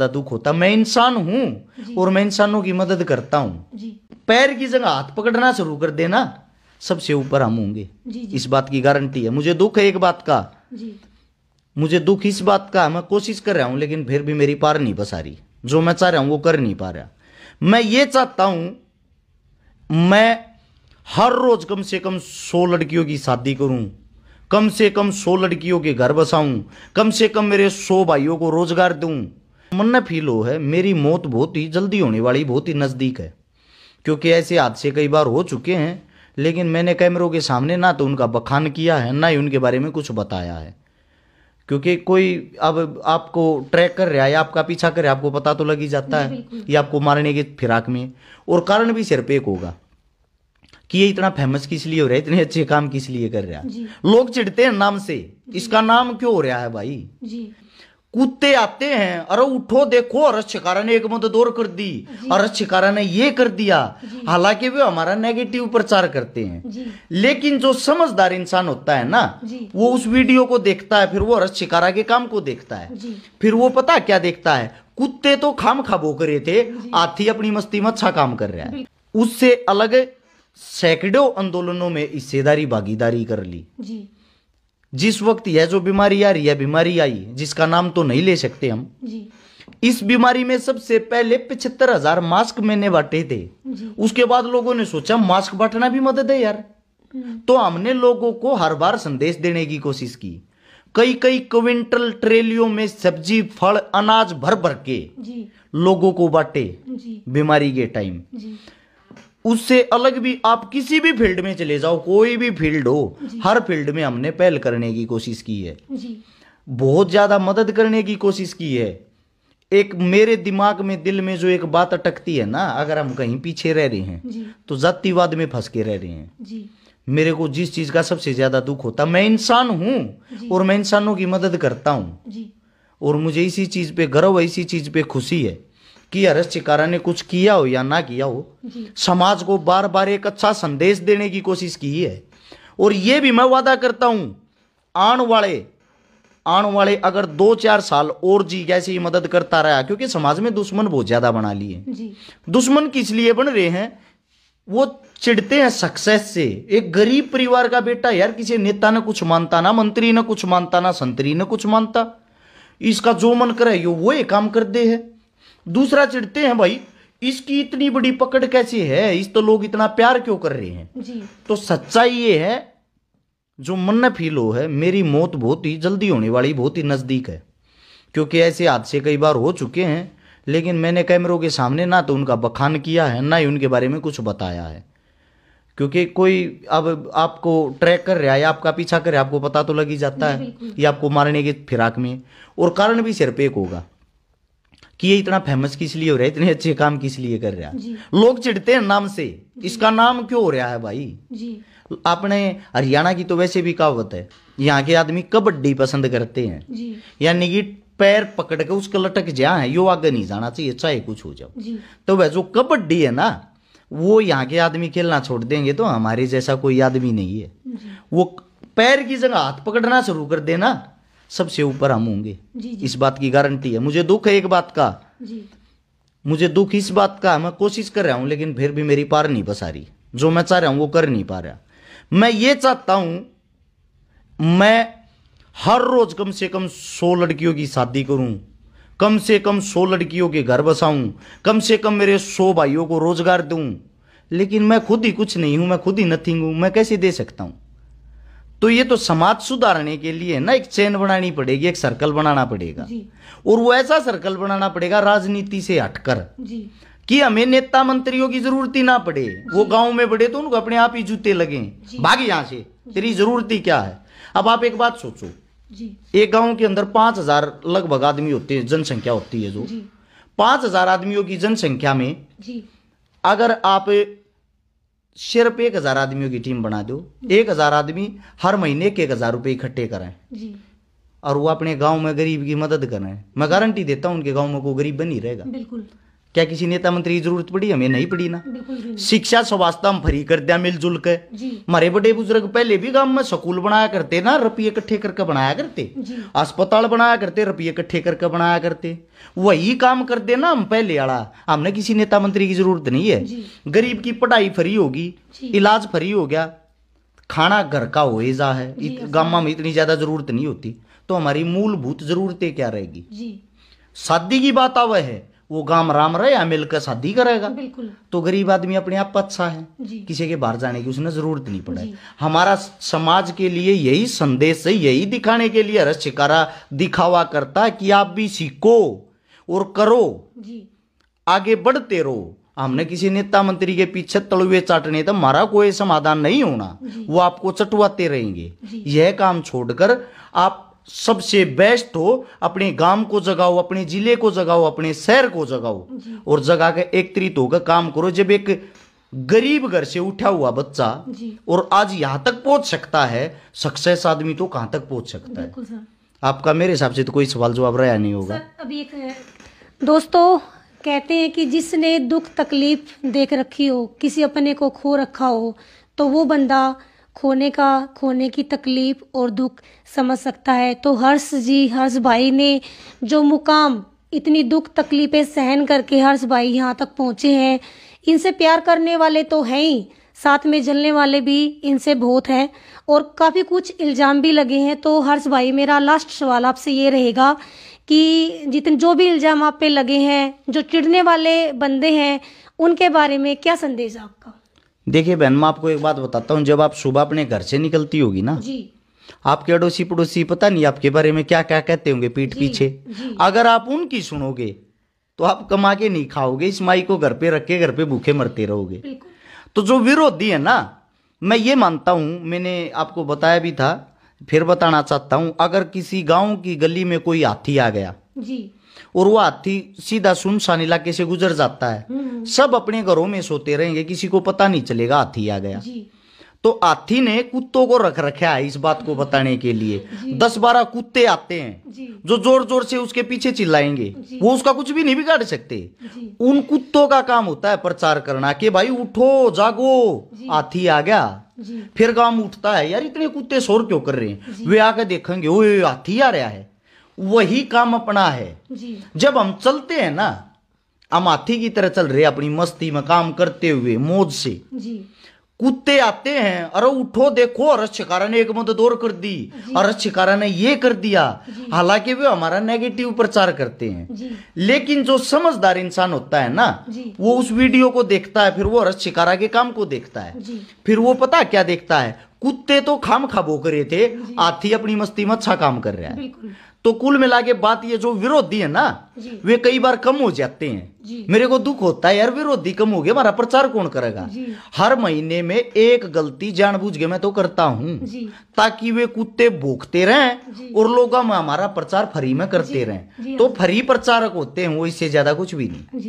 दुख होता। मैं इंसान हूं और मैं इंसानों की मदद करता हूं। पैर की जगह हाथ पकड़ना शुरू कर देना, सबसे ऊपर हम होंगे। इस बात की गारंटी है। मुझे दुख है एक बात का, मुझे दुख इस बात का, मैं कोशिश कर रहा हूं लेकिन फिर भी मेरी पार नहीं बसा रही। जो मैं चाह रहा हूं वो कर नहीं पा रहा। मैं ये चाहता हूं मैं हर रोज कम से कम 100 लड़कियों की शादी करूं, कम से कम 100 लड़कियों के घर बसाऊं, कम से कम मेरे 100 भाइयों को रोजगार दूं। मन में फील हो है मेरी मौत बहुत ही जल्दी होने वाली, बहुत ही नजदीक है। क्योंकि ऐसे हादसे कई बार हो चुके हैं, लेकिन मैंने कैमरों के सामने ना तो उनका बखान किया है, ना ही उनके बारे में कुछ बताया है। क्योंकि कोई अब आपको ट्रैक कर रहा है, आपका पीछा कर रहा है, आपको पता तो लग ही जाता है ये आपको मारने के फिराक में। और कारण भी सिर पे एक होगा कि ये इतना फेमस किस लिए हो रहा है, इतने अच्छे काम किस लिए कर रहा है। लोग चिढ़ते हैं नाम से, इसका नाम क्यों हो रहा है भाई। कुत्ते आते हैं, अरे उठो देखो अरश शिकारा ने एक मदद और कर दी, अरश शिकारा ने ये कर दिया। हालांकि वे हमारा नेगेटिव प्रचार करते हैं, लेकिन जो समझदार इंसान होता है ना, वो उस वीडियो को देखता है, फिर वो अरश शिकारा के काम को देखता है। फिर वो पता क्या देखता है, कुत्ते तो खाम खाबो करे थे, हाथी अपनी मस्ती में अच्छा काम कर रहा है। उससे अलग सैकड़ों आंदोलनों में हिस्सेदारी भागीदारी कर ली। जिस वक्त यह जो बीमारी आ रही है, बीमारी आई जिसका नाम तो नहीं ले सकते हम, इस बीमारी में सबसे पहले 75,000 मास्क मैंने बांटे थे। उसके बाद लोगों ने सोचा मास्क बांटना भी मदद है यार, तो हमने लोगों को हर बार संदेश देने की कोशिश की। कई कई क्विंटल ट्रेलियों में सब्जी फल अनाज भर भर के लोगों को बांटे बीमारी के टाइम। उससे अलग भी आप किसी भी फील्ड में चले जाओ, कोई भी फील्ड हो, हर फील्ड में हमने पहल करने की कोशिश की है, बहुत ज्यादा मदद करने की कोशिश की है। एक मेरे दिमाग में दिल में जो एक बात अटकती है ना, अगर हम कहीं पीछे रह रहे हैं तो जातिवाद में फंस के रह रहे हैं। मेरे को जिस चीज का सबसे ज्यादा दुख होता, मैं इंसान हूं और मैं इंसानों की मदद करता हूं, और मुझे इसी चीज पे गर्व है, इसी चीज पे खुशी है कि अरश शिकारा ने कुछ किया हो या ना किया हो, समाज को बार बार एक अच्छा संदेश देने की कोशिश की है। और ये भी मैं वादा करता हूं, आने वाले अगर 2-4 साल और जी कैसे ही मदद करता रहा, क्योंकि समाज में दुश्मन बहुत ज्यादा बना लिए। दुश्मन किस लिए बन रहे हैं, वो चिढ़ते हैं सक्सेस से। एक गरीब परिवार का बेटा यार किसी नेता ने कुछ मानता, ना मंत्री ने कुछ मानता, ना संतरी ने कुछ मानता, इसका जो मन करे वो ये काम कर दे है। दूसरा चिढ़ते हैं भाई इसकी इतनी बड़ी पकड़ कैसे है, इस तो लोग इतना प्यार क्यों कर रहे हैं। तो सच्चाई ये है जो मन में फील हो है, मेरी मौत बहुत ही जल्दी होने वाली, बहुत ही नजदीक है। क्योंकि ऐसे हादसे कई बार हो चुके हैं, लेकिन मैंने कैमरों के सामने ना तो उनका बखान किया है, ना ही उनके बारे में कुछ बताया है। क्योंकि कोई अब आपको ट्रैक कर रहा है, आपका पीछा कर रहा है, आपको पता तो लग ही जाता है ये आपको मारने के फिराक में। और कारण भी सिर पे एक होगा कि ये इतना फेमस किस लिए हो रहा है, इतने अच्छे काम किस लिए कर रहा है। लोग चिढ़ते हैं नाम से, इसका नाम क्यों हो रहा है भाई। अपने हरियाणा की तो वैसे भी कहावत है, यहाँ के आदमी कबड्डी पसंद करते हैं, यानी कि पैर पकड़ के उसका लटक जा है, यो आगे नहीं जाना चाहिए चाहे कुछ हो जाओ। तो वह जो कबड्डी है ना, वो यहाँ के आदमी खेलना छोड़ देंगे तो हमारे जैसा कोई आदमी नहीं है। वो पैर की जगह हाथ पकड़ना शुरू कर देना, सबसे ऊपर हम होंगे। इस बात की गारंटी है। मुझे दुख है एक बात का, मुझे दुख इस बात का, मैं कोशिश कर रहा हूं लेकिन फिर भी मेरी पार नहीं बसा रही। जो मैं चाह रहा हूं वो कर नहीं पा रहा। मैं ये चाहता हूं मैं हर रोज कम से कम 100 लड़कियों की शादी करूं, कम से कम 100 लड़कियों के घर बसाऊं, कम से कम मेरे 100 भाइयों को रोजगार दूं। लेकिन मैं खुद ही कुछ नहीं हूं, मैं खुद ही नथिंग हूं, मैं कैसे दे सकता हूं। तो ये तो समाज सुधारने के लिए ना एक चेन बनानी पड़ेगी, एक सर्कल बनाना पड़ेगा। और वो ऐसा सर्कल बनाना पड़ेगा राजनीति से हटकर कि हमें नेता मंत्रियों की जरूरत ही ना पड़े। वो गांव में बड़े तो उनको अपने आप ही जूते लगे, भाग यहां से, तेरी जरूरत ही क्या है। अब आप एक बात सोचो, एक गांव के अंदर 5,000 लगभग आदमी होते हैं, जनसंख्या होती है। जो 5,000 आदमियों की जनसंख्या में अगर आप सिर्फ 1,000 आदमियों की टीम बना दो, 1,000 आदमी हर महीने 1,000 रुपए इकट्ठे कराएं और वो अपने गांव में गरीब की मदद करें, मैं गारंटी देता हूं उनके गांव में कोई गरीब बनी रहेगा। बिल्कुल। क्या किसी नेता मंत्री की जरूरत पड़ी? हमें नहीं पड़ी ना। शिक्षा स्वास्थ्य हम फ्री कर दिया मिलजुल के। हमारे बड़े बुजुर्ग पहले भी गांव में स्कूल बनाया करते ना, रुपये इकट्ठे करके बनाया करते, अस्पताल बनाया करते, रुपये इकट्ठे करके बनाया करते। वही काम कर देना हम पहले वाला। हमने किसी नेता मंत्री की जरूरत नहीं है। गरीब की पढ़ाई फ्री होगी, इलाज फ्री हो गया, खाना घर का हो जा है, गांव में इतनी ज्यादा जरूरत नहीं होती। तो हमारी मूलभूत जरूरतें क्या रहेगी? शादी की बात आवे है, वो गांव राम रहे या मिलकर शादी करेगा, तो गरीब आदमी अपने आप अच्छा है, किसी के बाहर जाने की उसने जरूरत नहीं पड़े। हमारा समाज के लिए यही संदेश है, यही दिखाने के लिए हर शिकारा दिखावा करता है कि आप भी सीखो और करो, आगे बढ़ते रहो। हमने किसी नेता मंत्री के पीछे तलुए चाटने तो हमारा कोई समाधान नहीं होना, वो आपको चटवाते रहेंगे। यह काम छोड़कर आप सबसे बेस्ट हो, अपने गांव को जगाओ, अपने जिले को जगाओ, अपने शहर को जगाओ और जगा के एकत्रित होकर काम करो। जब एक गरीब घर से उठा हुआ बच्चा और आज यहां तक पहुंच सकता है, सक्सेस आदमी तो कहां तक पहुंच सकता है? आपका मेरे हिसाब से तो कोई सवाल जवाब रहा नहीं होगा। अभी एक दोस्तों कहते हैं कि जिसने दुख तकलीफ देख रखी हो, किसी अपने को खो रखा हो, तो वो बंदा खोने की तकलीफ और दुख समझ सकता है। तो हर्ष भाई ने जो मुकाम, इतनी दुख तकलीफें सहन करके हर्ष भाई यहाँ तक पहुँचे हैं, इनसे प्यार करने वाले तो हैं ही, साथ में जलने वाले भी इनसे बहुत हैं और काफ़ी कुछ इल्ज़ाम भी लगे हैं। तो हर्ष भाई, मेरा लास्ट सवाल आपसे ये रहेगा कि जो भी इल्ज़ाम आप पे लगे हैं, जो चिढ़ने वाले बंदे हैं, उनके बारे में क्या संदेश है आपका? देखिए बहन, मैं आपको एक बात बताता हूँ। जब आप सुबह अपने घर से निकलती होगी ना, आपके अड़ोसी पड़ोसी पता नहीं आपके बारे में क्या क्या कहते होंगे पीठ पीछे। अगर आप उनकी सुनोगे तो आप कमा के नहीं खाओगे, इस माई को घर पे रख के घर पे भूखे मरते रहोगे। तो जो विरोधी है ना, मैं ये मानता हूँ, मैंने आपको बताया भी था, फिर बताना चाहता हूँ। अगर किसी गांव की गली में कोई हाथी आ गया और वो हाथी सीधा सुनसान इलाके से गुजर जाता है, सब अपने घरों में सोते रहेंगे, किसी को पता नहीं चलेगा हाथी आ गया। तो हाथी ने कुत्तों को रख रखा है इस बात को बताने के लिए। 10-12 कुत्ते आते हैं जो जोर जोर से उसके पीछे चिल्लाएंगे, वो उसका कुछ भी नहीं बिगाड़ सकते। उन कुत्तों का काम होता है प्रचार करना कि भाई उठो जागो, हाथी आ गया। फिर गांव उठता है, यार इतने कुत्ते शोर क्यों कर रहे हैं? वे आके देखेंगे, ओए हाथी आ रहा है। वही काम अपना है। जब हम चलते हैं ना, हम हाथी की तरह चल रहे अपनी मस्ती में काम करते हुए मौज से, कुत्ते आते हैं, अरे उठो देखो अरस शिकारा ने एक मदद और कर दी, अरस शिकारा ने ये कर दिया। हालांकि वे हमारा नेगेटिव प्रचार करते हैं, लेकिन जो समझदार इंसान होता है ना, वो उस वीडियो को देखता है, फिर वो अरस शिकारा के काम को देखता है। फिर वो पता क्या देखता है? कुत्ते तो खाम खा भोंक रहे थे, हाथी अपनी मस्ती में अच्छा काम कर रहा है। तो कुल मिला के बात ये, जो विरोधी है ना, वे कई बार कम हो जाते हैं। मेरे को दुख होता है यार, विरोधी कम हो गए, हमारा प्रचार कौन करेगा? हर महीने में एक गलती जानबूझ के मैं तो करता हूँ, ताकि वे कुत्ते भूखते रहें और लोग हमारा प्रचार फ्री में करते रहें। तो फ्री प्रचारक होते हैं वो, इससे ज्यादा कुछ भी नहीं।